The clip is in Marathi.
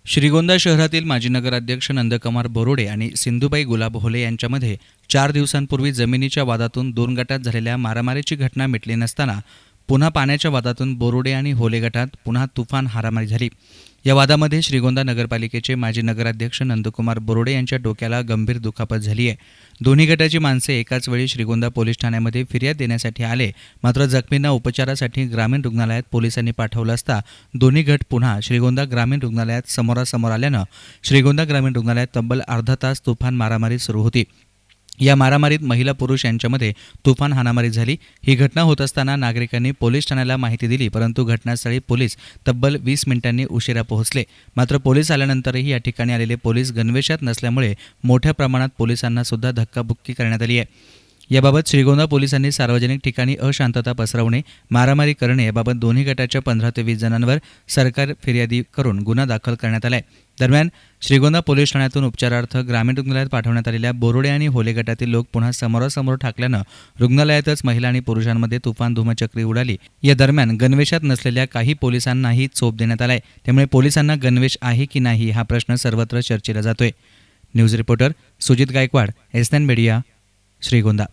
श्रीगोंदा शहरातील माजी नगराध्यक्ष नंदकुमार बोरोडे आणि सिंधुबाई गुलाब होले यांच्यामध्ये 4 दिवसांपूर्वी जमिनीच्या वादातून 2 गटात झालेल्या मारामारीची घटना मिटली नसताना पुन्हा पाण्याच्या वादातून बोरोडे आणि होले गटात पुन्हा तुफान हारामारी झाली। या वादामध्ये श्रीगोंदा नगरपालिकेचे माजी नगराध्यक्ष नंदकुमार बोरोडे यांच्या डोक्याला गंभीर दुखापत झाली आहे। दोन्ही गटाची माणसे एकाच वेळी श्रीगोंदा पोलीस ठाण्यामध्ये फिर्याद देण्यासाठी आले, मात्र जखमींना उपचारासाठी ग्रामीण रुग्णालयात पोलिसांनी पाठवलं असता दोन्ही गट पुन्हा श्रीगोंदा ग्रामीण रुग्णालयात समोरासमोर आल्यानं श्रीगोंदा ग्रामीण रुग्णालयात तब्बल अर्धा तास तुफान मारामारी सुरू होती। या मारामारीत महिला पुरुष यांच्यामध्ये तुफान हाणामारी झाली। ही घटना होत असताना नागरिकांनी पोलीस ठाण्याला माहिती दिली, परंतु घटनास्थळी पोलीस तब्बल 20 मिनिटांनी उशिरा पोहोचले। मात्र पोलीस आल्यानंतरही या ठिकाणी आलेले पोलीस गणवेशात नसल्यामुळे मोठ्या प्रमाणात पोलिसांना सुद्धा धक्काबुक्की करण्यात आली आहे। याबाबत श्रीगोंदा पोलिसांनी सार्वजनिक ठिकाणी अशांतता पसरवणे, मारामारी करणे याबाबत दोन्ही गटाच्या 15 ते 20 जणांवर सरकार फिर्यादी करून गुन्हा दाखल करण्यात आलाय। दरम्यान श्रीगोंदा पोलीस ठाण्यातून उपचारार्थ ग्रामीण रुग्णालयात पाठवण्यात आलेल्या बोरोडे आणि होले गटातील लोक पुन्हा समोरासमोर ठाकल्यानं रुग्णालयातच महिला आणि पुरुषांमध्ये तुफान धुमचक्री उडाली। या दरम्यान गणवेशात नसलेल्या काही पोलिसांनाही चोप देण्यात आलाय। त्यामुळे पोलिसांना गणवेश आहे की नाही हा प्रश्न सर्वत्र चर्चेला जातोय। News reporter Sujit Gaikwad, SN media, Shrigonda.